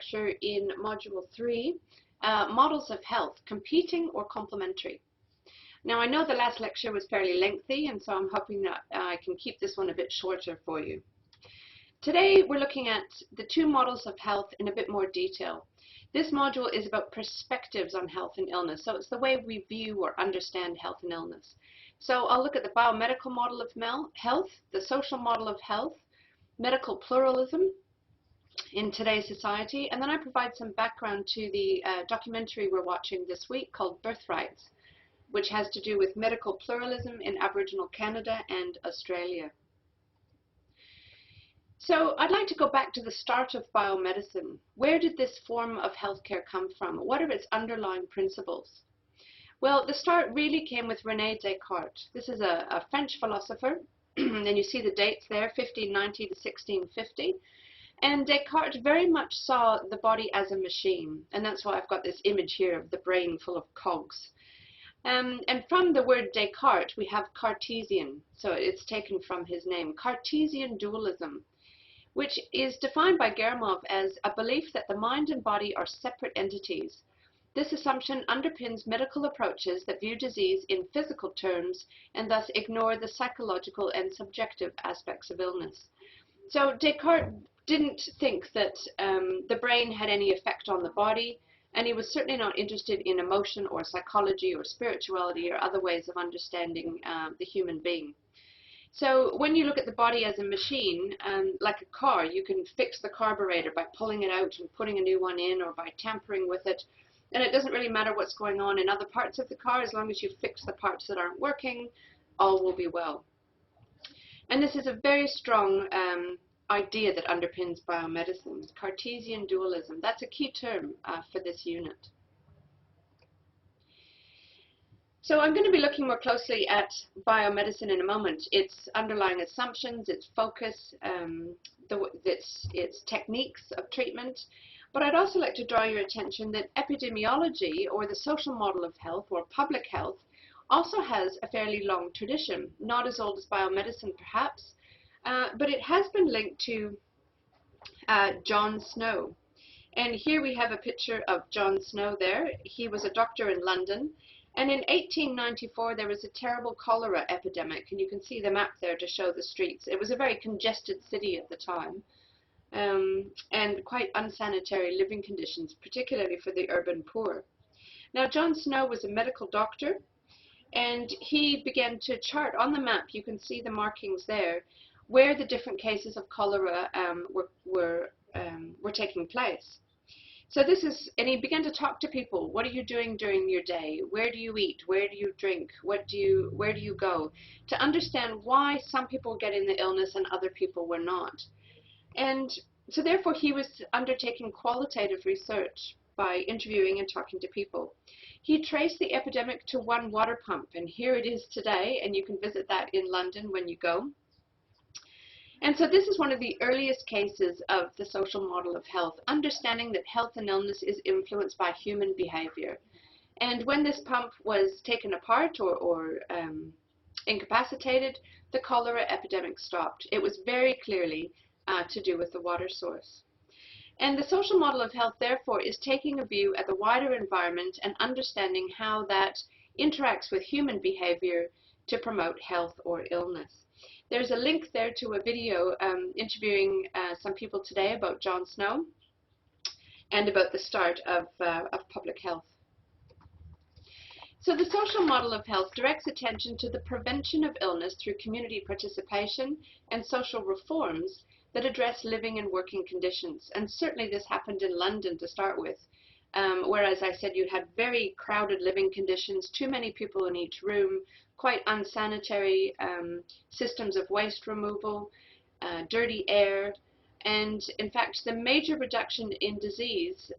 lecture in Module 3, Models of Health, Competing or Complementary. Now, I know the last lecture was fairly lengthy, and so I'm hoping that I can keep this one a bit shorter for you. Today, we're looking at the two models of health in a bit more detail. This module is about perspectives on health and illness, so it's the way we view or understand health and illness. So I'll look at the biomedical model of health, the social model of health, medical pluralism in today's society, and then I provide some background to the documentary we're watching this week called Birthrights, which has to do with medical pluralism in Aboriginal Canada and Australia. So I'd like to go back to the start of biomedicine. Where did this form of healthcare come from? What are its underlying principles? Well, the start really came with René Descartes. This is a French philosopher, and you see the dates there, 1590 to 1650. And Descartes very much saw the body as a machine, and that's why I've got this image here of the brain full of cogs. And from the word Descartes, we have Cartesian, so it's taken from his name, Cartesian dualism, which is defined by Guermov as a belief that the mind and body are separate entities. This assumption underpins medical approaches that view disease in physical terms and thus ignore the psychological and subjective aspects of illness. So Descartes didn't think that the brain had any effect on the body, and he was certainly not interested in emotion or psychology or spirituality or other ways of understanding the human being. So when you look at the body as a machine, like a car, you can fix the carburetor by pulling it out and putting a new one in, or by tampering with it. And it doesn't really matter what's going on in other parts of the car, as long as you fix the parts that aren't working, all will be well. And this is a very strong idea that underpins biomedicine, Cartesian dualism. That's a key term for this unit. So I'm going to be looking more closely at biomedicine in a moment, its underlying assumptions, its focus, its techniques of treatment. But I'd also like to draw your attention that epidemiology, or the social model of health, or public health, also has a fairly long tradition, not as old as biomedicine perhaps, but it has been linked to John Snow. And here we have a picture of John Snow there. He was a doctor in London. And in 1894, there was a terrible cholera epidemic, and you can see the map there to show the streets. It was a very congested city at the time, and quite unsanitary living conditions, particularly for the urban poor. Now, John Snow was a medical doctor, and he began to chart on the map. You can see the markings there, where the different cases of cholera were taking place. So and he began to talk to people. What are you doing during your day? Where do you eat? Where do you drink? Where do you go? To understand why some people get in the illness and other people were not. And so therefore he was undertaking qualitative research by interviewing and talking to people. He traced the epidemic to one water pump, and here it is today, and you can visit that in London when you go. And so this is one of the earliest cases of the social model of health, understanding that health and illness is influenced by human behavior. And when this pump was taken apart or incapacitated, the cholera epidemic stopped. It was very clearly to do with the water source. And the social model of health, therefore, is taking a view at the wider environment and understanding how that interacts with human behavior to promote health or illness. There's a link there to a video interviewing some people today about John Snow and about the start of public health. So the social model of health directs attention to the prevention of illness through community participation and social reforms that address living and working conditions. And certainly this happened in London to start with, where, as I said, you had very crowded living conditions, too many people in each room, quite unsanitary systems of waste removal, dirty air, and in fact the major reduction in disease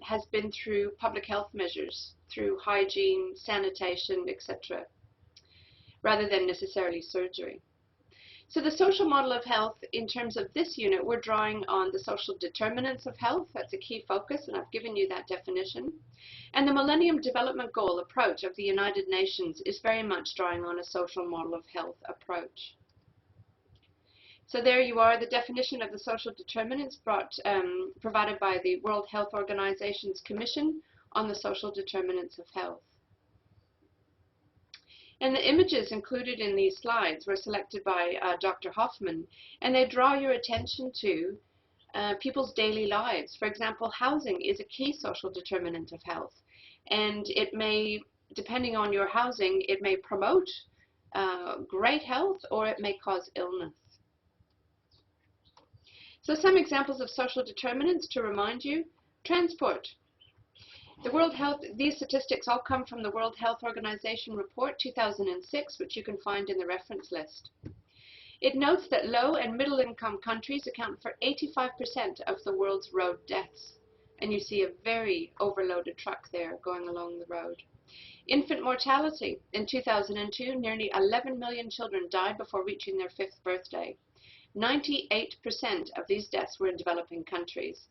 has been through public health measures, through hygiene, sanitation, etc., rather than necessarily surgery. So the social model of health, in terms of this unit, we're drawing on the social determinants of health. That's a key focus, and I've given you that definition. And the Millennium Development Goal approach of the United Nations is very much drawing on a social model of health approach. So there you are, the definition of the social determinants provided by the World Health Organization's Commission on the Social Determinants of Health. And the images included in these slides were selected by Dr. Hoffman, and they draw your attention to people's daily lives. For example, housing is a key social determinant of health, and it may, depending on your housing, it may promote great health or it may cause illness. So some examples of social determinants to remind you: transport. These statistics all come from the World Health Organization report 2006, which you can find in the reference list. It notes that low and middle income countries account for 85% of the world's road deaths. And you see a very overloaded truck there going along the road. Infant mortality. In 2002, nearly 11 million children died before reaching their 5th birthday. 98% of these deaths were in developing countries.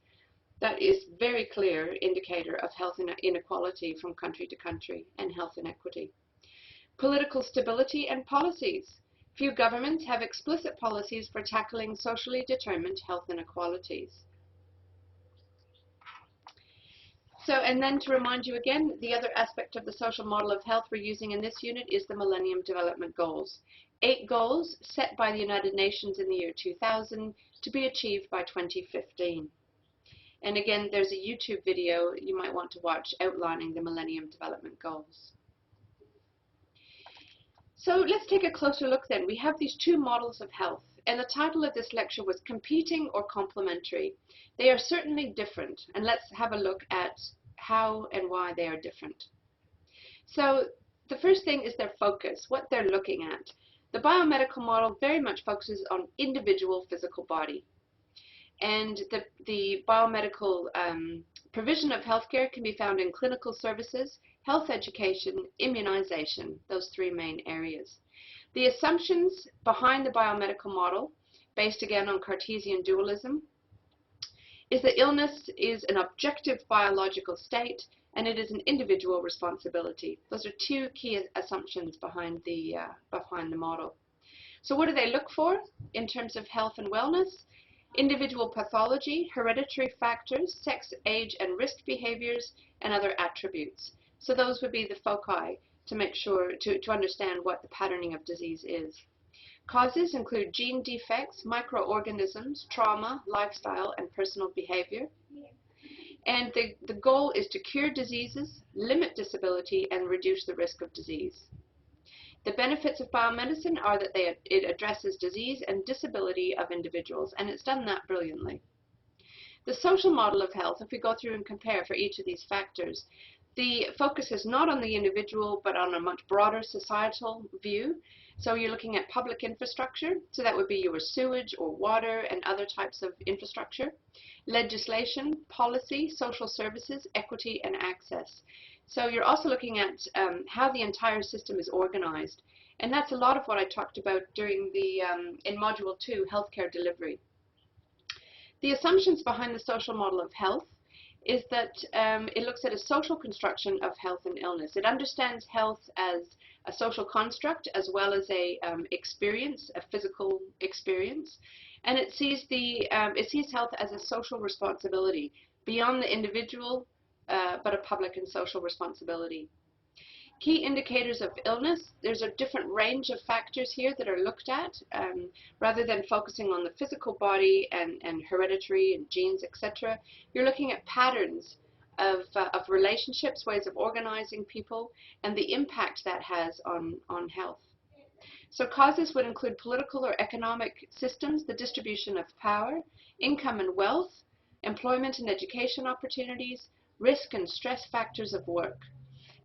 That is a very clear indicator of health inequality from country to country and health inequity. Political stability and policies. Few governments have explicit policies for tackling socially determined health inequalities. So, and then to remind you again, the other aspect of the social model of health we're using in this unit is the Millennium Development Goals. 8 goals set by the United Nations in the year 2000 to be achieved by 2015. And again, there's a YouTube video you might want to watch outlining the Millennium Development Goals. So let's take a closer look then. We have these 2 models of health, and the title of this lecture was Competing or Complementary. They are certainly different, and let's have a look at how and why they are different. So the first thing is their focus, what they're looking at. The biomedical model very much focuses on individual physical body. And the biomedical provision of healthcare can be found in clinical services, health education, immunization, those 3 main areas. The assumptions behind the biomedical model, based again on Cartesian dualism, is that illness is an objective biological state and it is an individual responsibility. Those are 2 key assumptions behind the model. So what do they look for in terms of health and wellness? Individual pathology, hereditary factors, sex, age, and risk behaviors, and other attributes. So those would be the foci to make sure to understand what the patterning of disease is. Causes include gene defects, microorganisms, trauma, lifestyle, and personal behavior. And the goal is to cure diseases, limit disability, and reduce the risk of disease. The benefits of biomedicine are that it addresses disease and disability of individuals, and it's done that brilliantly. The social model of health, if we go through and compare for each of these factors, the focus is not on the individual, but on a much broader societal view. So you're looking at public infrastructure, so that would be your sewage or water and other types of infrastructure. Legislation, policy, social services, equity, and access. So you're also looking at how the entire system is organized. And that's a lot of what I talked about during in Module 2, Healthcare Delivery. The assumptions behind the social model of health is that it looks at a social construction of health and illness. It understands health as a social construct as well as a physical experience. And it sees health as a social responsibility beyond the individual, but a public and social responsibility. Key indicators of illness, there's a different range of factors here that are looked at. Rather than focusing on the physical body and hereditary and genes, etc., you're looking at patterns of relationships, ways of organizing people, and the impact that has on health. So causes would include political or economic systems, the distribution of power, income and wealth, employment and education opportunities, risk and stress factors of work.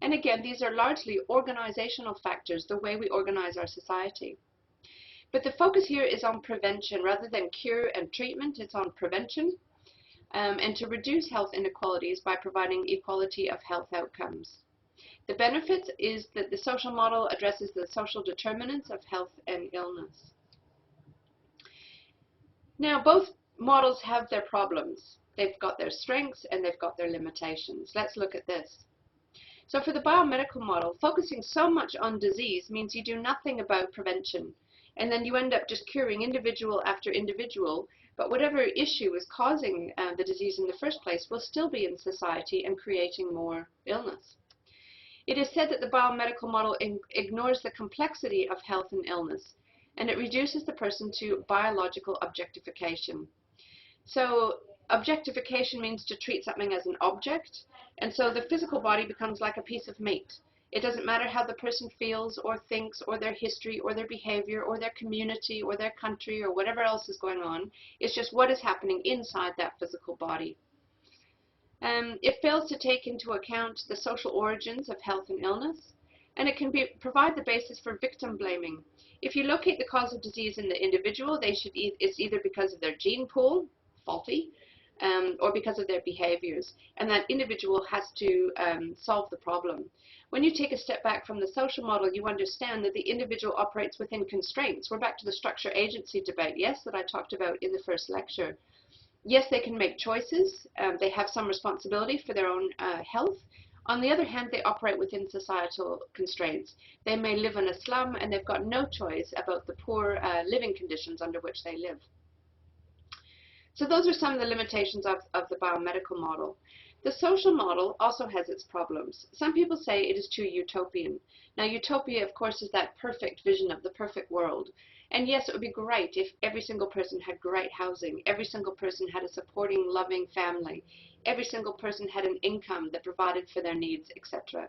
And again, these are largely organizational factors, the way we organize our society. But the focus here is on prevention. Rather than cure and treatment, it's on prevention and to reduce health inequalities by providing equality of health outcomes. The benefits is that the social model addresses the social determinants of health and illness. Now, both models have their problems. They've got their strengths and they've got their limitations. Let's look at this. So for the biomedical model, focusing so much on disease means you do nothing about prevention. and then you end up just curing individual after individual, but whatever issue is causing the disease in the first place will still be in society and creating more illness. It is said that the biomedical model ignores the complexity of health and illness, and it reduces the person to biological objectification. So objectification means to treat something as an object, and so the physical body becomes like a piece of meat. It doesn't matter how the person feels or thinks or their history or their behavior or their community or their country or whatever else is going on. It's just what is happening inside that physical body. It fails to take into account the social origins of health and illness, and it can provide the basis for victim blaming. If you locate the cause of disease in the individual, it's either because of their gene pool, faulty, or because of their behaviors, and that individual has to solve the problem. When you take a step back from the social model, you understand that the individual operates within constraints. We're back to the structure agency debate, yes, that I talked about in the first lecture. Yes, they can make choices. They have some responsibility for their own health. On the other hand, they operate within societal constraints. They may live in a slum and they've got no choice about the poor living conditions under which they live. So those are some of the limitations of the biomedical model. The social model also has its problems. Some people say it is too utopian. Now, utopia, of course, is that perfect vision of the perfect world. And yes, it would be great if every single person had great housing, every single person had a supporting, loving family, every single person had an income that provided for their needs, etc.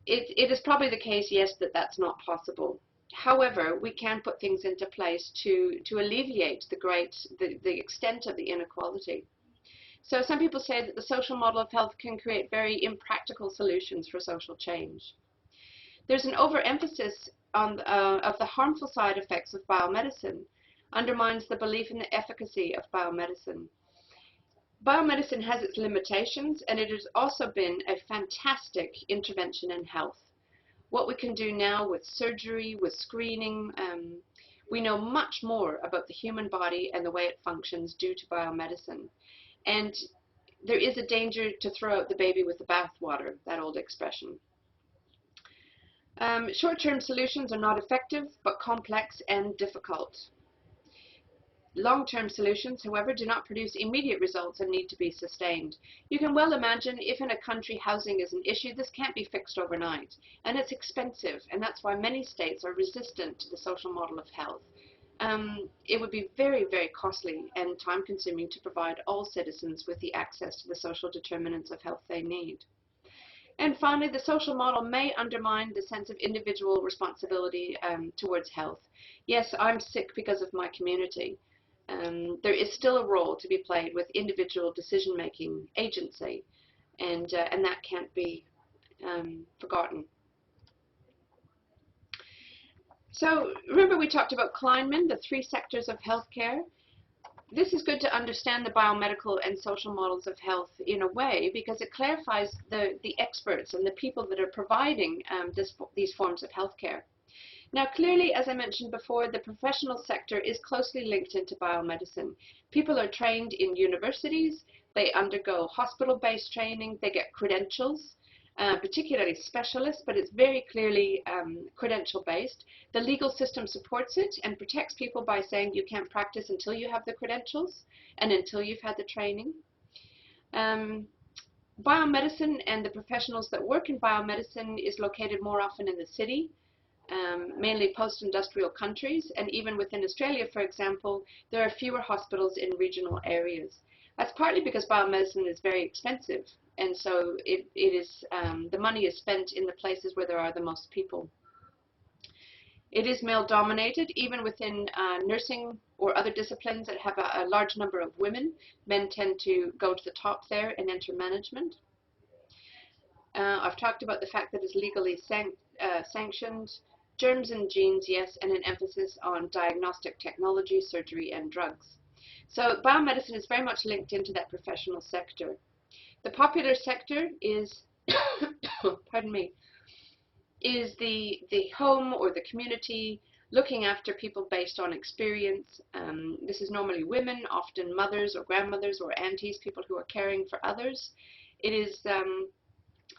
It is probably the case, yes, that that's not possible. However, we can put things into place to alleviate the extent of the inequality. So some people say that the social model of health can create very impractical solutions for social change. There's an overemphasis of the harmful side effects of biomedicine, undermines the belief in the efficacy of biomedicine. Biomedicine has its limitations, and it has also been a fantastic intervention in health. What we can do now with surgery, with screening, we know much more about the human body and the way it functions due to biomedicine. And there is a danger to throw out the baby with the bathwater, that old expression. Short-term solutions are not effective, but complex and difficult. Long-term solutions, however, do not produce immediate results and need to be sustained. You can well imagine if in a country housing is an issue, this can't be fixed overnight. And it's expensive, and that's why many states are resistant to the social model of health. It would be very, very costly and time-consuming to provide all citizens with the access to the social determinants of health they need. And finally, the social model may undermine the sense of individual responsibility towards health. Yes, I'm sick because of my community. There is still a role to be played with individual decision-making agency, and that can't be forgotten. So remember we talked about Kleinman, the 3 sectors of healthcare. This is good to understand the biomedical and social models of health in a way, because it clarifies the experts and the people that are providing these forms of healthcare. Now, clearly, as I mentioned before, the professional sector is closely linked into biomedicine. People are trained in universities, they undergo hospital-based training, they get credentials, particularly specialists, but it's very clearly credential-based. The legal system supports it and protects people by saying you can't practice until you have the credentials and until you've had the training. Biomedicine and the professionals that work in biomedicine is located more often in the city, mainly post-industrial countries, and even within Australia, for example, there are fewer hospitals in regional areas. That's partly because biomedicine is very expensive, and so the money is spent in the places where there are the most people. It is male-dominated, even within nursing or other disciplines that have a large number of women. Men tend to go to the top there and enter management. I've talked about the fact that it's legally sanctioned. Germs and genes, yes, and an emphasis on diagnostic technology, surgery, and drugs. So biomedicine is very much linked into that professional sector. The popular sector is, pardon me, is the home or the community looking after people based on experience. This is normally women, often mothers or grandmothers or aunties, people who are caring for others. It is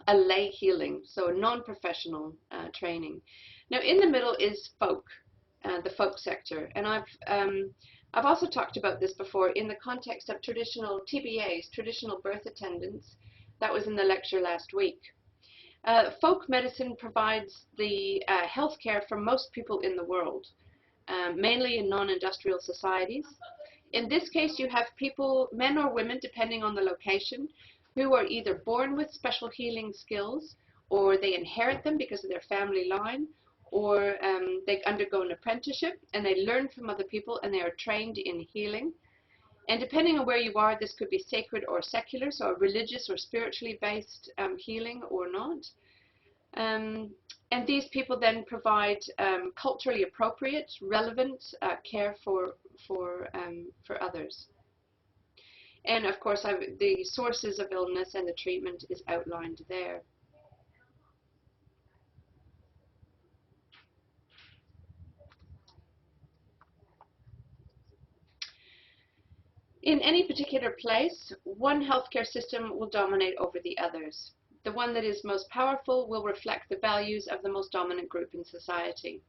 a lay healing, so a non-professional training. Now in the middle is folk. the folk sector. And I've also talked about this before in the context of traditional TBAs, traditional birth attendants. That was in the lecture last week. Folk medicine provides the healthcare for most people in the world, mainly in non-industrial societies. In this case, you have people, men or women, depending on the location, who are either born with special healing skills, or they inherit them because of their family line, or they undergo an apprenticeship and they learn from other people and they are trained in healing. And depending on where you are, this could be sacred or secular, so a religious or spiritually based healing or not. And these people then provide culturally appropriate, relevant care for others. And of course, the sources of illness and the treatment is outlined there. In any particular place, one healthcare system will dominate over the others. The one that is most powerful will reflect the values of the most dominant group in society.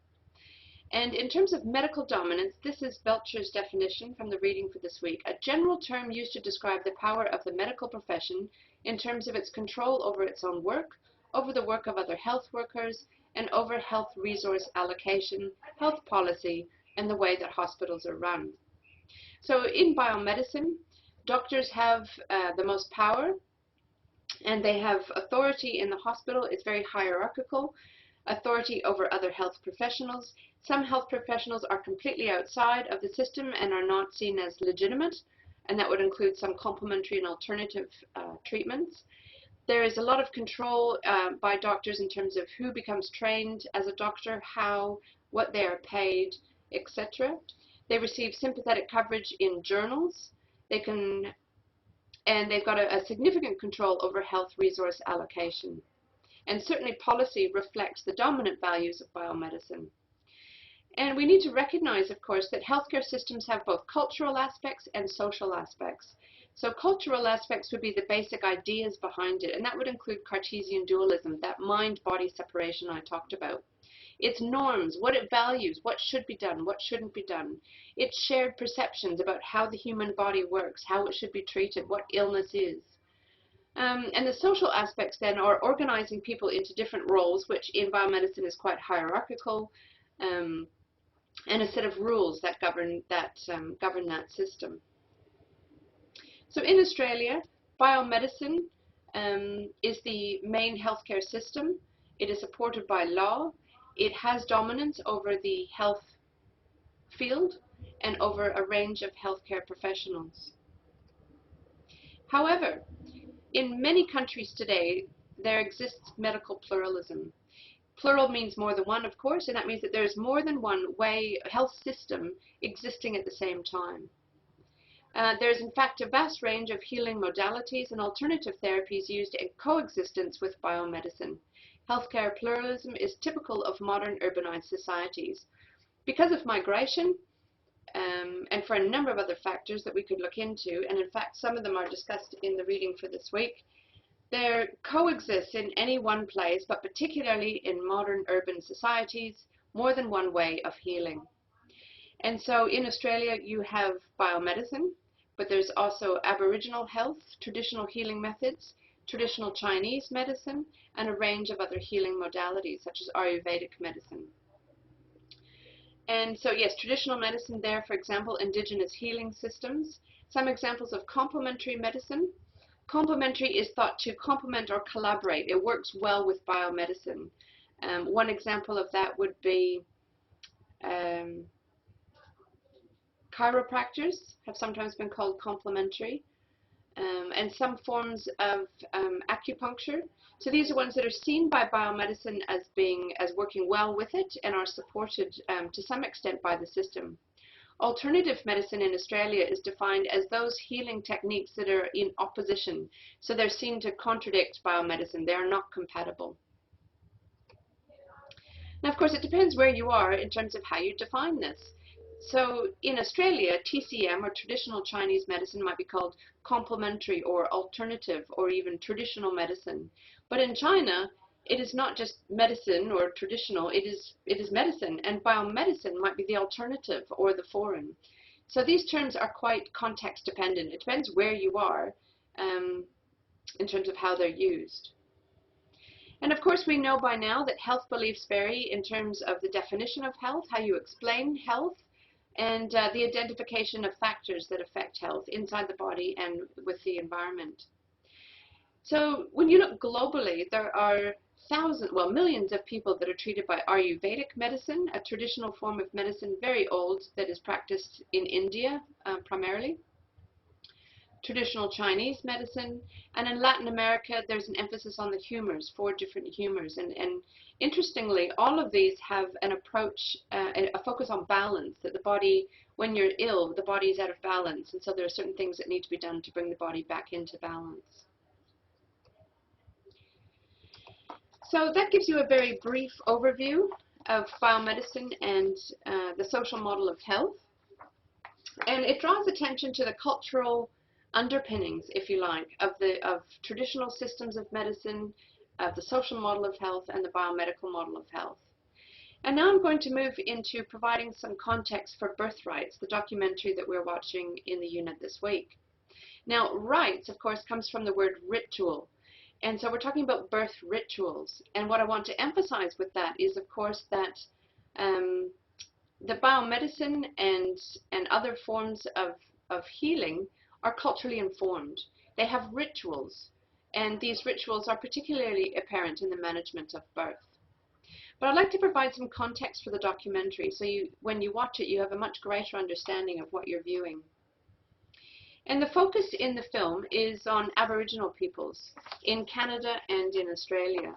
And in terms of medical dominance, this is Belcher's definition from the reading for this week, a general term used to describe the power of the medical profession in terms of its control over its own work, over the work of other health workers, and over health resource allocation, health policy, and the way that hospitals are run. So in biomedicine, doctors have the most power, and they have authority in the hospital. It's very hierarchical, authority over other health professionals. Some health professionals are completely outside of the system and are not seen as legitimate, and that would include some complementary and alternative treatments. There is a lot of control by doctors in terms of who becomes trained as a doctor, how, what they are paid, etc. They receive sympathetic coverage in journals. And they've got a significant control over health resource allocation. And certainly policy reflects the dominant values of biomedicine. And we need to recognize, of course, that healthcare systems have both cultural aspects and social aspects. So cultural aspects would be the basic ideas behind it, and that would include Cartesian dualism, that mind-body separation I talked about. Its norms, what it values, what should be done, what shouldn't be done. Its shared perceptions about how the human body works, how it should be treated, what illness is. And the social aspects then are organizing people into different roles, which in biomedicine is quite hierarchical, and a set of rules that govern that system. So in Australia, biomedicine is the main healthcare system. It is supported by law. It has dominance over the health field and over a range of healthcare professionals. However, in many countries today, there exists medical pluralism. Plural means more than one, of course, and that means that there's more than one health system existing at the same time. There's in fact a vast range of healing modalities and alternative therapies used in coexistence with biomedicine. Healthcare pluralism is typical of modern urbanized societies. Because of migration, and for a number of other factors that we could look into, and in fact some of them are discussed in the reading for this week, there coexists in any one place, but particularly in modern urban societies, more than one way of healing. And so in Australia you have biomedicine, but there's also Aboriginal health, traditional healing methods, traditional Chinese medicine, and a range of other healing modalities such as Ayurvedic medicine. And so yes, traditional medicine there, for example, indigenous healing systems. Some examples of complementary medicine. Complementary is thought to complement or collaborate. It works well with biomedicine. One example of that would be chiropractors have sometimes been called complementary, and some forms of acupuncture. So these are ones that are seen by biomedicine as working well with it and are supported to some extent by the system. Alternative medicine in Australia is defined as those healing techniques that are in opposition. So they're seen to contradict biomedicine. They are not compatible. Now, of course, it depends where you are in terms of how you define this. So in Australia, TCM, or traditional Chinese medicine, might be called complementary or alternative or even traditional medicine. But in China, it is not just medicine or traditional, it is medicine, and biomedicine might be the alternative or the foreign. So these terms are quite context dependent. It depends where you are in terms of how they're used. And of course, we know by now that health beliefs vary in terms of the definition of health, how you explain health, and the identification of factors that affect health inside the body and with the environment. So when you look globally, there are millions of people that are treated by Ayurvedic medicine, a traditional form of medicine, very old, that is practiced in India primarily. Traditional Chinese medicine, and in Latin America there's an emphasis on the humors, 4 different humors, and interestingly all of these have an approach, a focus on balance, that the body, when you're ill, the body is out of balance, and so there are certain things that need to be done to bring the body back into balance. So that gives you a very brief overview of biomedicine and the social model of health, and it draws attention to the cultural underpinnings, if you like, of traditional systems of medicine, of the social model of health, and the biomedical model of health. And now I'm going to move into providing some context for Birthrights, the documentary that we're watching in the unit this week. Now, rites, of course, comes from the word ritual. And so we're talking about birth rituals. And what I want to emphasize with that is, of course, that the biomedicine and other forms of healing are culturally informed. They have rituals, and these rituals are particularly apparent in the management of birth. But I'd like to provide some context for the documentary, so when you watch it, you have a much greater understanding of what you're viewing. And the focus in the film is on Aboriginal peoples in Canada and in Australia.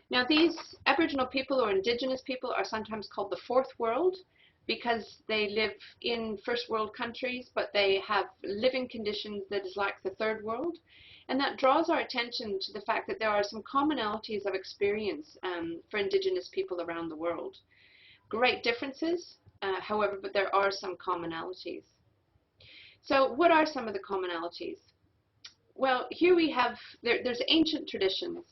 Now, these Aboriginal people or Indigenous people are sometimes called the Fourth World, because they live in first world countries, but they have living conditions that is like the third world. And that draws our attention to the fact that there are some commonalities of experience for Indigenous people around the world. Great differences, however, but there are some commonalities. So what are some of the commonalities? Well, here we have, there's ancient traditions.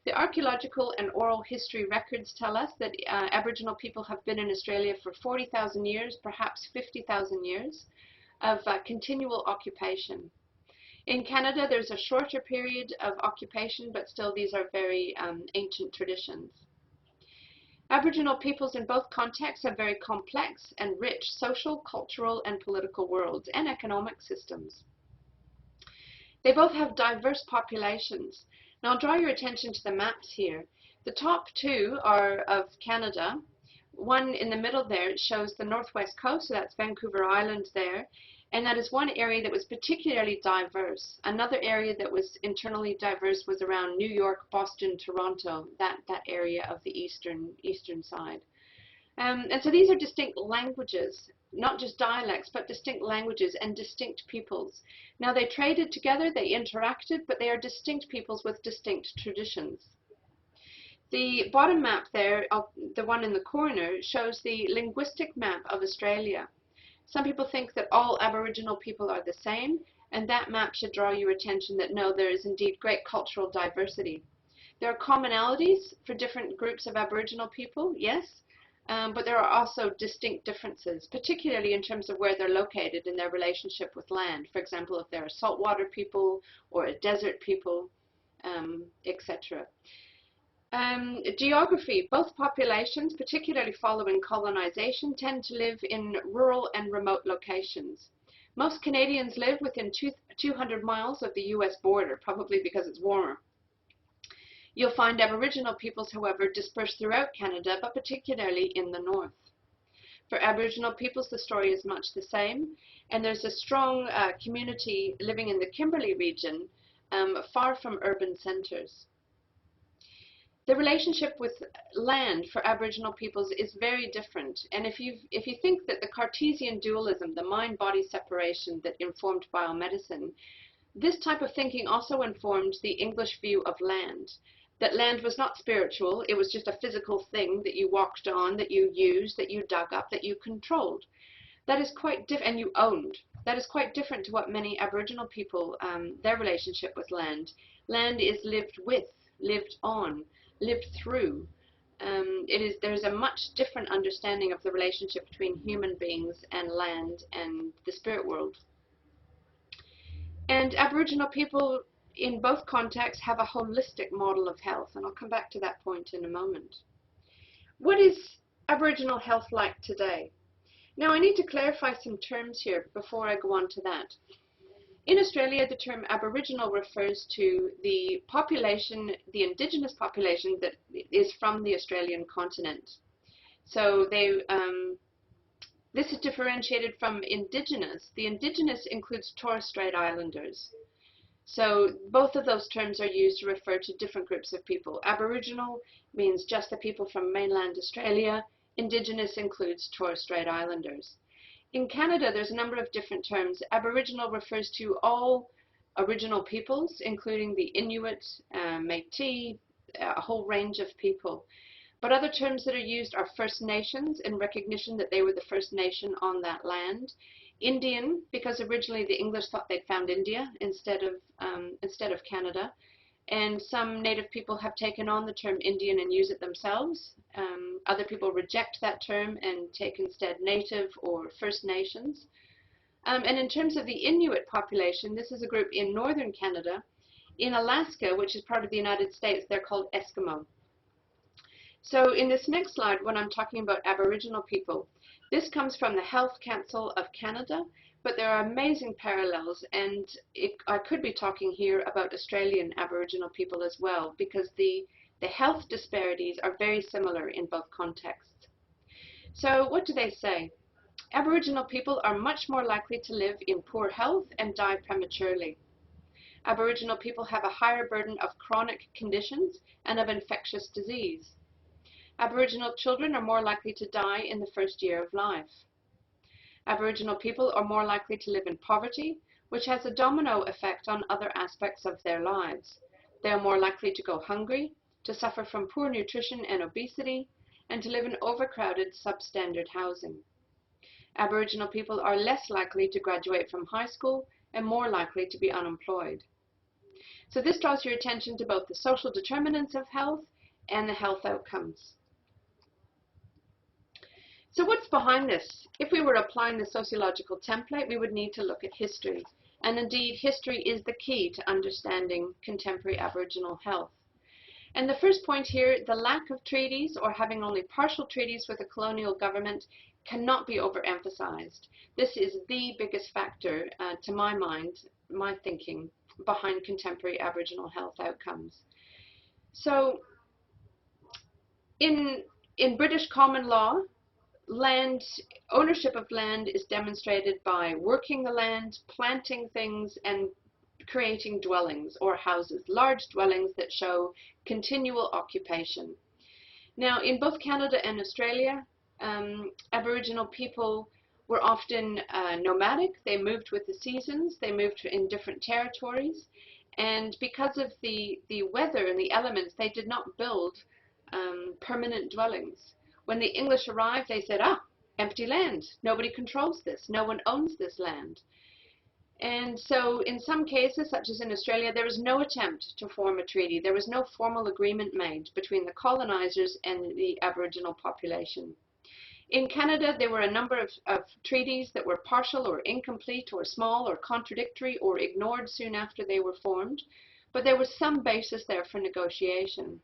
The archaeological and oral history records tell us that Aboriginal people have been in Australia for 40,000 years, perhaps 50,000 years of continual occupation. In Canada, there's a shorter period of occupation, but still these are very ancient traditions. Aboriginal peoples in both contexts have very complex and rich social, cultural, and political worlds and economic systems. They both have diverse populations. Now I'll draw your attention to the maps here. The top 2 are of Canada. One in the middle there shows the northwest coast, so that's Vancouver Island there, and that is one area that was particularly diverse. Another area that was internally diverse was around New York, Boston, Toronto, that area of the eastern side. And so these are distinct languages, not just dialects, but distinct languages and distinct peoples. Now they traded together, they interacted, but they are distinct peoples with distinct traditions. The bottom map there, the one in the corner, shows the linguistic map of Australia. Some people think that all Aboriginal people are the same, and that map should draw your attention that no, there is indeed great cultural diversity. There are commonalities for different groups of Aboriginal people, yes, but there are also distinct differences, particularly in terms of where they're located in their relationship with land. For example, if they're a saltwater people or a desert people, etc. Geography. Both populations, particularly following colonization, tend to live in rural and remote locations. Most Canadians live within 200 miles of the US border, probably because it's warmer. You'll find Aboriginal peoples, however, dispersed throughout Canada, but particularly in the north. For Aboriginal peoples, the story is much the same, and there's a strong community living in the Kimberley region, far from urban centres. The relationship with land for Aboriginal peoples is very different, and if you think that the Cartesian dualism, the mind-body separation that informed biomedicine, this type of thinking also informed the English view of land. That land was not spiritual, it was just a physical thing that you walked on, that you used, that you dug up, that you controlled. That is quite different, and you owned. That is quite different to what many Aboriginal people, their relationship with land. Land is lived with, lived on. lived through. There's a much different understanding of the relationship between human beings and land and the spirit world. And Aboriginal people in both contexts have a holistic model of health, and I'll come back to that point in a moment. What is Aboriginal health like today? Now, I need to clarify some terms here before I go on to that. In Australia, the term Aboriginal refers to the population, the indigenous population that is from the Australian continent. So this is differentiated from Indigenous. The Indigenous includes Torres Strait Islanders. So both of those terms are used to refer to different groups of people. Aboriginal means just the people from mainland Australia. Indigenous includes Torres Strait Islanders. In Canada, there's a number of different terms. Aboriginal refers to all original peoples, including the Inuit, Métis, a whole range of people. But other terms that are used are First Nations, in recognition that they were the first nation on that land. Indian, because originally the English thought they'd found India instead of Canada. And some native people have taken on the term Indian and use it themselves. Other people reject that term and take instead Native or First Nations. And in terms of the Inuit population, this is a group in northern Canada. In Alaska, which is part of the United States, they're called Eskimo. So in this next slide, when I'm talking about Aboriginal people, this comes from the Health Council of Canada, but there are amazing parallels, and I could be talking here about Australian Aboriginal people as well, because the health disparities are very similar in both contexts. So what do they say? Aboriginal people are much more likely to live in poor health and die prematurely. Aboriginal people have a higher burden of chronic conditions and of infectious disease. Aboriginal children are more likely to die in the first year of life. Aboriginal people are more likely to live in poverty, which has a domino effect on other aspects of their lives. They are more likely to go hungry, to suffer from poor nutrition and obesity, and to live in overcrowded substandard housing. Aboriginal people are less likely to graduate from high school and more likely to be unemployed. So this draws your attention to both the social determinants of health and the health outcomes. So what's behind this? If we were applying the sociological template, we would need to look at history. And indeed, history is the key to understanding contemporary Aboriginal health. And the first point here, the lack of treaties or having only partial treaties with a colonial government cannot be overemphasized. This is the biggest factor, to my mind, my thinking, behind contemporary Aboriginal health outcomes. So in British common law, ownership of land is demonstrated by working the land, planting things, and creating dwellings or houses, large dwellings that show continual occupation. Now, in both Canada and Australia, Aboriginal people were often nomadic. They moved with the seasons. They moved in different territories. And because of the weather and the elements, they did not build permanent dwellings. When the English arrived, they said, empty land. Nobody controls this. No one owns this land. And so in some cases, such as in Australia, there was no attempt to form a treaty. There was no formal agreement made between the colonizers and the Aboriginal population. In Canada, there were a number of treaties that were partial or incomplete or small or contradictory or ignored soon after they were formed, but there was some basis there for negotiation.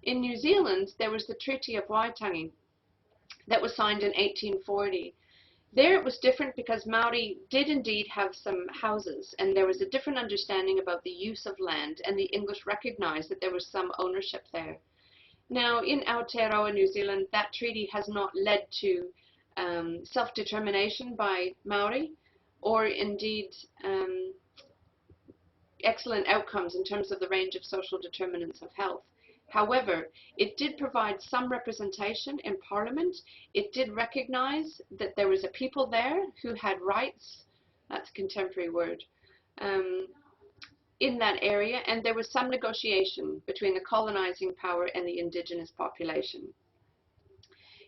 In New Zealand, there was the Treaty of Waitangi that was signed in 1840. There it was different because Maori did indeed have some houses, and there was a different understanding about the use of land, and the English recognized that there was some ownership there. Now, in Aotearoa, New Zealand, that treaty has not led to self-determination by Maori, or indeed excellent outcomes in terms of the range of social determinants of health. However, it did provide some representation in Parliament. It did recognize that there was a people there who had rights, that's a contemporary word, in that area, and there was some negotiation between the colonizing power and the Indigenous population.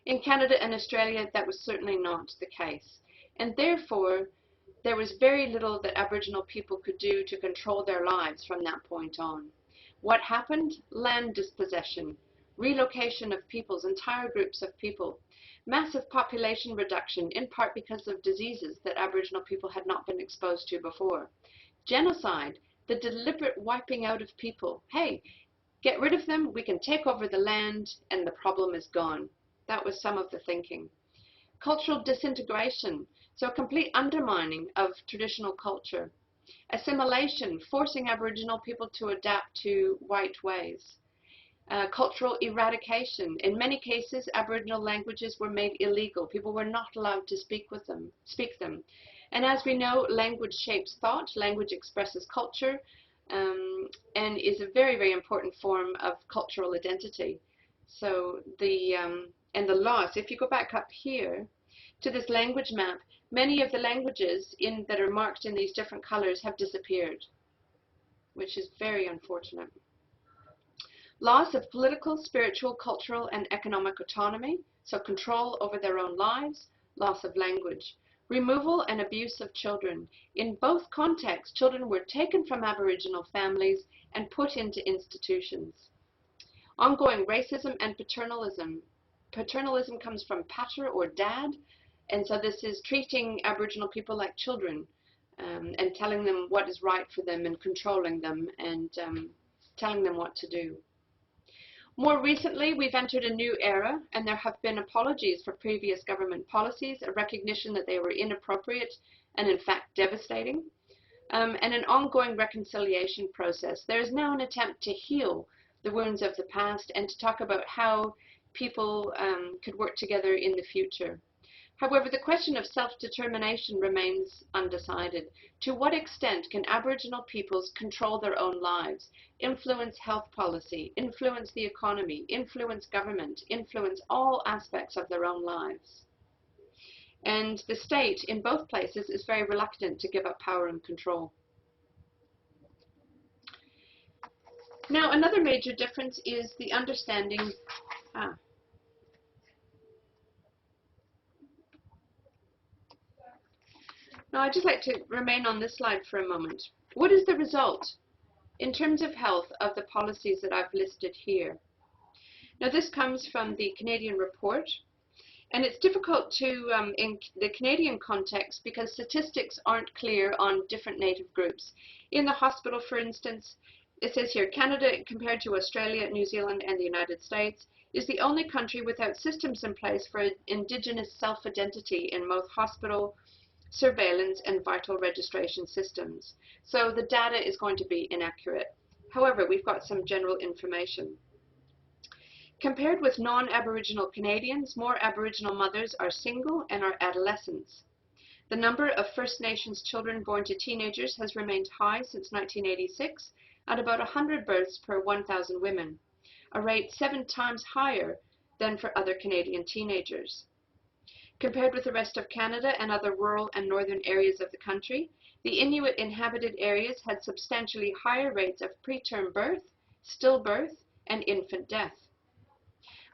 In Canada and Australia, that was certainly not the case, and therefore there was very little that Aboriginal people could do to control their lives from that point on. What happened? Land dispossession, relocation of peoples, entire groups of people, massive population reduction, in part because of diseases that Aboriginal people had not been exposed to before. Genocide, the deliberate wiping out of people. Hey, get rid of them, we can take over the land, and the problem is gone. That was some of the thinking. Cultural disintegration, so a complete undermining of traditional culture. Assimilation, forcing Aboriginal people to adapt to white ways. Cultural eradication. In many cases, Aboriginal languages were made illegal. People were not allowed to speak them. And as we know, language shapes thought, language expresses culture, and is a very, very important form of cultural identity. So and the loss, if you go back up here to this language map, many of the languages that are marked in these different colors have disappeared, which is very unfortunate. Loss of political, spiritual, cultural, and economic autonomy, so control over their own lives, loss of language. Removal and abuse of children. In both contexts, children were taken from Aboriginal families and put into institutions. Ongoing racism and paternalism. Paternalism comes from pater or dad, and so this is treating Aboriginal people like children, and telling them what is right for them and controlling them and telling them what to do. More recently, we've entered a new era, and there have been apologies for previous government policies, a recognition that they were inappropriate and in fact devastating, and an ongoing reconciliation process. There is now an attempt to heal the wounds of the past and to talk about how people could work together in the future. However, the question of self-determination remains undecided. To what extent can Aboriginal peoples control their own lives, influence health policy, influence the economy, influence government, influence all aspects of their own lives? And the state, in both places, is very reluctant to give up power and control. Now, another major difference is the understanding. Now, I'd just like to remain on this slide for a moment. What is the result in terms of health of the policies that I've listed here? Now, this comes from the Canadian report, and it's difficult to, in the Canadian context, because statistics aren't clear on different native groups. In the hospital, for instance, it says here, Canada, compared to Australia, New Zealand, and the United States, is the only country without systems in place for Indigenous self-identity in both hospital, surveillance, and vital registration systems. So the data is going to be inaccurate. However, we've got some general information. Compared with non-Aboriginal Canadians, more Aboriginal mothers are single and are adolescents. The number of First Nations children born to teenagers has remained high since 1986 at about 100 births per 1,000 women, a rate 7 times higher than for other Canadian teenagers. Compared with the rest of Canada and other rural and northern areas of the country, the Inuit inhabited areas had substantially higher rates of preterm birth, stillbirth, and infant death.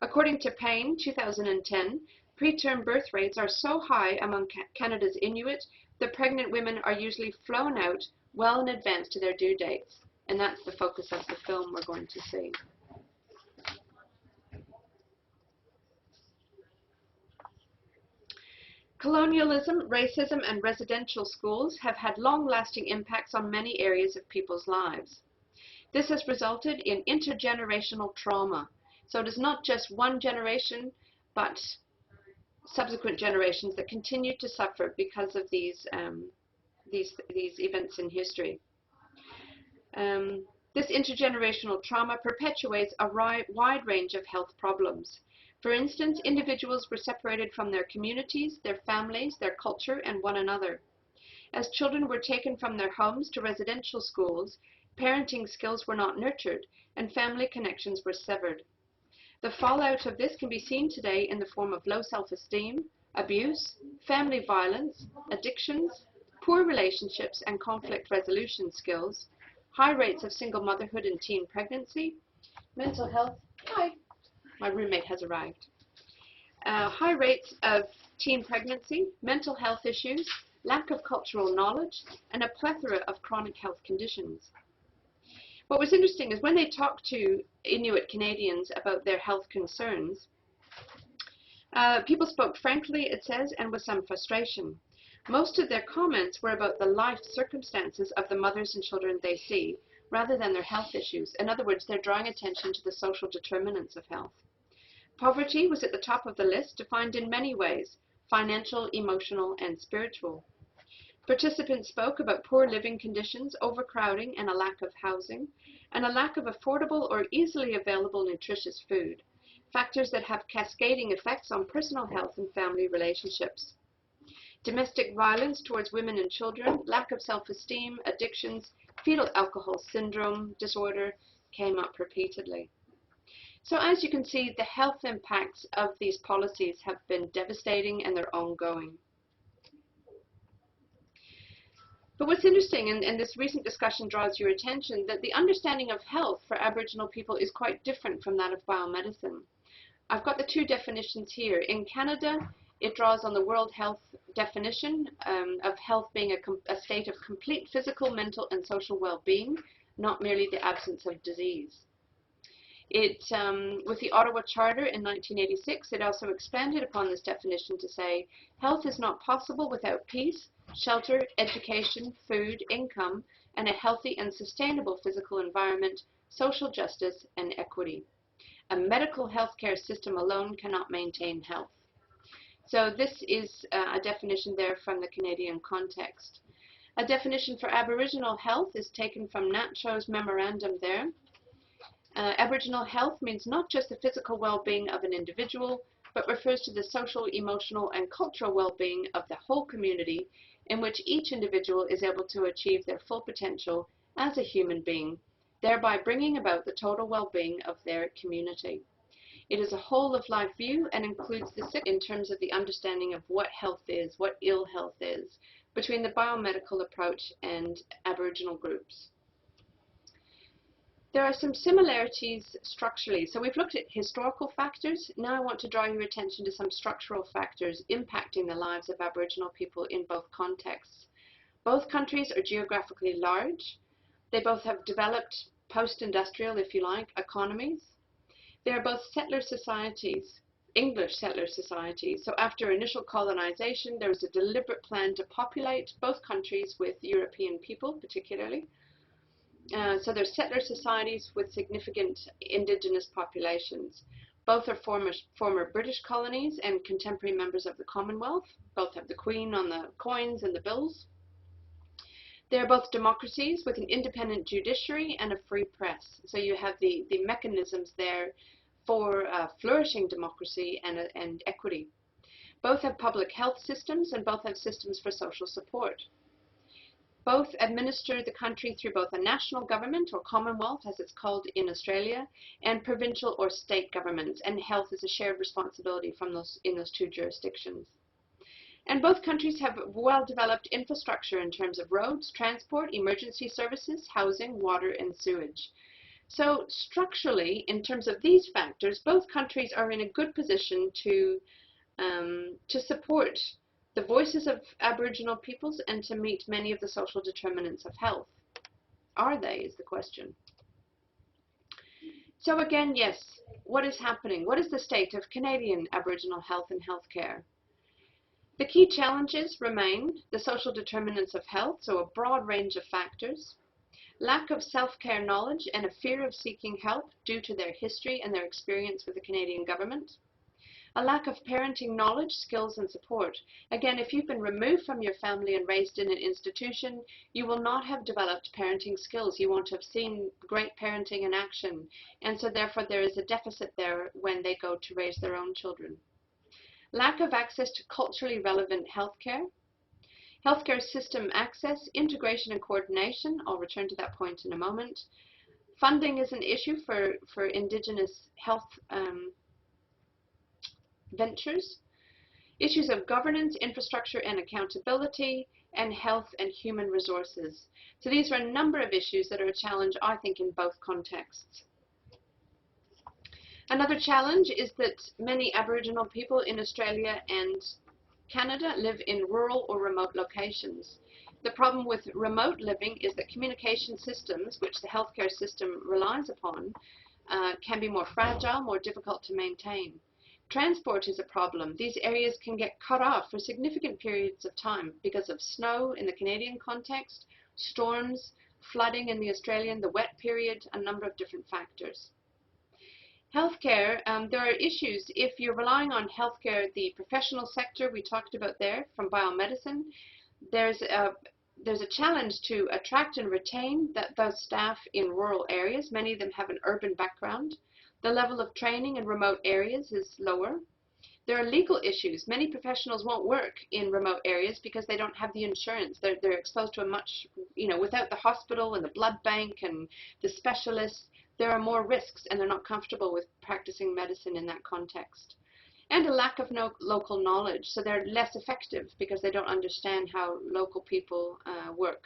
According to Payne, 2010, preterm birth rates are so high among Canada's Inuit that pregnant women are usually flown out well in advance to their due dates. And that's the focus of the film we're going to see. Colonialism, racism, and residential schools have had long-lasting impacts on many areas of people's lives. This has resulted in intergenerational trauma. So it is not just one generation, but subsequent generations that continue to suffer because of these events in history. This intergenerational trauma perpetuates a wide range of health problems. For instance, individuals were separated from their communities, their families, their culture, and one another. As children were taken from their homes to residential schools, parenting skills were not nurtured, and family connections were severed. The fallout of this can be seen today in the form of low self-esteem, abuse, family violence, addictions, poor relationships and conflict resolution skills, high rates of single motherhood and teen pregnancy, mental health. Hi. My roommate has arrived. High rates of teen pregnancy, mental health issues, lack of cultural knowledge, and a plethora of chronic health conditions. What was interesting is when they talked to Inuit Canadians about their health concerns, people spoke frankly, it says, and with some frustration. Most of their comments were about the life circumstances of the mothers and children they see, rather than their health issues. In other words, they're drawing attention to the social determinants of health. Poverty was at the top of the list, defined in many ways: financial, emotional, and spiritual. Participants spoke about poor living conditions, overcrowding, and a lack of housing, and a lack of affordable or easily available nutritious food, factors that have cascading effects on personal health and family relationships. Domestic violence towards women and children, lack of self-esteem, addictions, fetal alcohol syndrome disorder came up repeatedly. So as you can see, the health impacts of these policies have been devastating and they're ongoing. But what's interesting, and this recent discussion draws your attention, that the understanding of health for Aboriginal people is quite different from that of biomedicine. I've got the two definitions here. In Canada, it draws on the World Health definition of health being a state of complete physical, mental, and social well-being, not merely the absence of disease. With the Ottawa Charter in 1986, it also expanded upon this definition to say, health is not possible without peace, shelter, education, food, income, and a healthy and sustainable physical environment, social justice, and equity. A medical healthcare system alone cannot maintain health. So this is a definition there from the Canadian context. A definition for Aboriginal health is taken from Nat Cho's memorandum there. Aboriginal health means not just the physical well-being of an individual, but refers to the social, emotional, and cultural well-being of the whole community, in which each individual is able to achieve their full potential as a human being, thereby bringing about the total well-being of their community. It is a whole-of-life view and includes the sick in terms of the understanding of what health is, what ill health is, between the biomedical approach and Aboriginal groups. There are some similarities structurally. So we've looked at historical factors. Now I want to draw your attention to some structural factors impacting the lives of Aboriginal people in both contexts. Both countries are geographically large. They both have developed post-industrial, if you like, economies. They are both settler societies, English settler societies. So after initial colonization, there was a deliberate plan to populate both countries with European people, particularly. So they're settler societies with significant indigenous populations. Both are former British colonies and contemporary members of the Commonwealth. Both have the Queen on the coins and the bills. They're both democracies with an independent judiciary and a free press. So you have the mechanisms there for flourishing democracy and equity. Both have public health systems and both have systems for social support. Both administer the country through both a national government, or Commonwealth as it's called in Australia, and provincial or state governments, and health is a shared responsibility in those two jurisdictions. And both countries have well-developed infrastructure in terms of roads, transport, emergency services, housing, water, and sewage. So structurally, in terms of these factors, both countries are in a good position to support the voices of Aboriginal peoples and to meet many of the social determinants of health. Are they, is the question. So again, yes, what is happening? What is the state of Canadian Aboriginal health and healthcare? The key challenges remain the social determinants of health, so a broad range of factors, lack of self-care knowledge and a fear of seeking help due to their history and their experience with the Canadian government, a lack of parenting knowledge, skills, and support. Again, if you've been removed from your family and raised in an institution, you will not have developed parenting skills. You won't have seen great parenting in action, and so therefore there is a deficit there when they go to raise their own children. Lack of access to culturally relevant healthcare, healthcare system access, integration and coordination. I'll return to that point in a moment. Funding is an issue for Indigenous health ventures. Issues of governance, infrastructure and accountability, and health and human resources. So these are a number of issues that are a challenge, I think, in both contexts. Another challenge is that many Aboriginal people in Australia and Canada live in rural or remote locations. The problem with remote living is that communication systems, which the healthcare system relies upon, can be more fragile, more difficult to maintain. Transport is a problem. These areas can get cut off for significant periods of time because of snow in the Canadian context, storms, flooding in the Australian, the wet period, a number of different factors. Healthcare, there are issues if you're relying on healthcare, the professional sector we talked about there from biomedicine. There's a challenge to attract and retain those staff in rural areas. Many of them have an urban background. The level of training in remote areas is lower. There are legal issues. Many professionals won't work in remote areas because they don't have the insurance. They're exposed to a much, without the hospital and the blood bank and the specialists, there are more risks and they're not comfortable with practicing medicine in that context. And a lack of local knowledge, so they're less effective because they don't understand how local people work.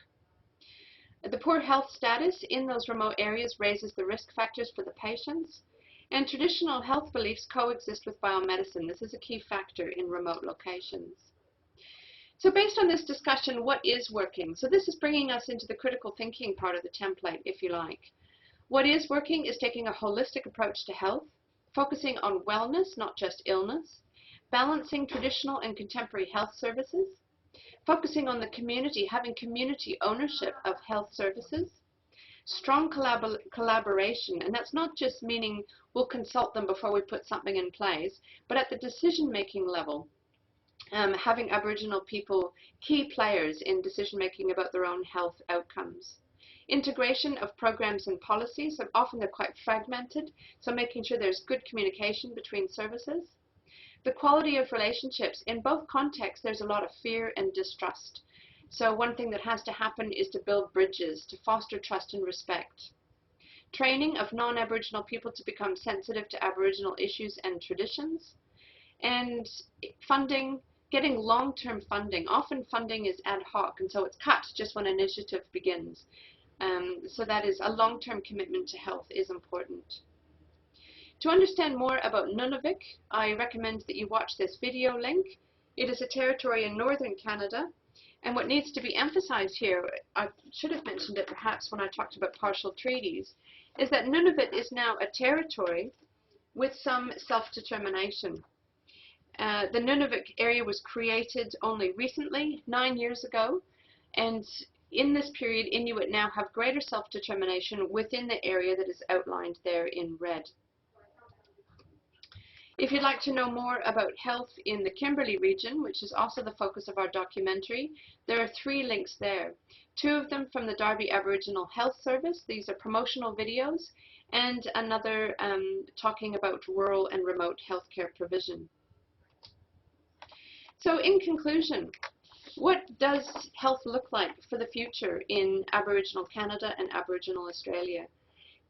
The poor health status in those remote areas raises the risk factors for the patients. And traditional health beliefs coexist with biomedicine. This is a key factor in remote locations. So based on this discussion, what is working? So this is bringing us into the critical thinking part of the template, if you like. What is working is taking a holistic approach to health, focusing on wellness, not just illness, balancing traditional and contemporary health services, focusing on the community, having community ownership of health services, strong collaboration, and that's not just meaning we'll consult them before we put something in place, but at the decision-making level, having Aboriginal people key players in decision-making about their own health outcomes. Integration of programs and policies, and often they're quite fragmented, so making sure there's good communication between services. The quality of relationships. In both contexts, there's a lot of fear and distrust. So one thing that has to happen is to build bridges, to foster trust and respect. Training of non-Aboriginal people to become sensitive to Aboriginal issues and traditions. And funding, getting long-term funding. Often funding is ad hoc, and so it's cut just when an initiative begins. So that is a long-term commitment to health is important. To understand more about Nunavik, I recommend that you watch this video link. It is a territory in northern Canada. And what needs to be emphasized here, I should have mentioned it perhaps when I talked about partial treaties, is that Nunavut is now a territory with some self-determination. The Nunavik area was created only recently, 9 years ago, and in this period, Inuit now have greater self-determination within the area that is outlined there in red. If you'd like to know more about health in the Kimberley region, which is also the focus of our documentary, there are 3 links there. 2 of them from the Darby Aboriginal Health Service. These are promotional videos, and another talking about rural and remote healthcare provision. So in conclusion, what does health look like for the future in Aboriginal Canada and Aboriginal Australia?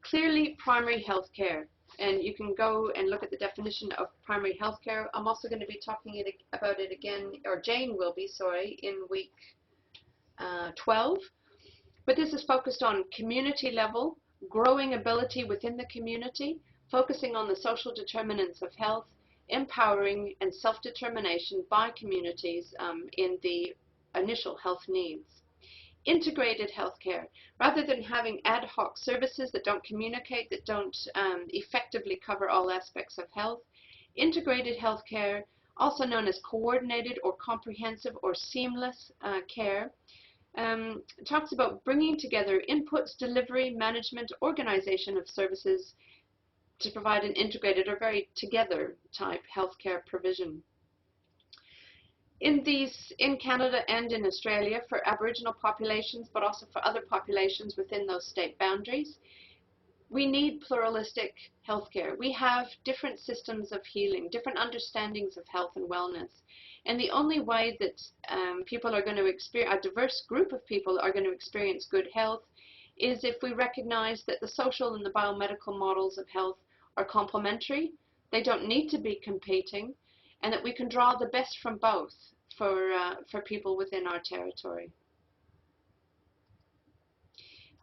Clearly, primary health care. And you can go and look at the definition of primary health care. I'm also going to be talking about it again, or Jane will be, sorry, in week 12. But this is focused on community level, growing ability within the community, focusing on the social determinants of health, empowering and self-determination by communities in the initial health needs. Integrated healthcare, rather than having ad hoc services that don't communicate, that don't effectively cover all aspects of health. Integrated healthcare, also known as coordinated or comprehensive or seamless care, talks about bringing together inputs, delivery, management, organization of services to provide an integrated or very together type healthcare provision. In Canada and in Australia, for Aboriginal populations, but also for other populations within those state boundaries, we need pluralistic healthcare. We have different systems of healing, different understandings of health and wellness. And the only way that people are going to experience, a diverse group of people are going to experience good health, is if we recognize that the social and the biomedical models of health are complementary. They don't need to be competing, and that we can draw the best from both for people within our territory.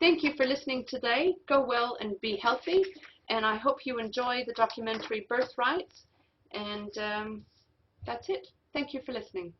Thank you for listening today. Go well and be healthy, and I hope you enjoy the documentary Birthrights, and that's it. Thank you for listening.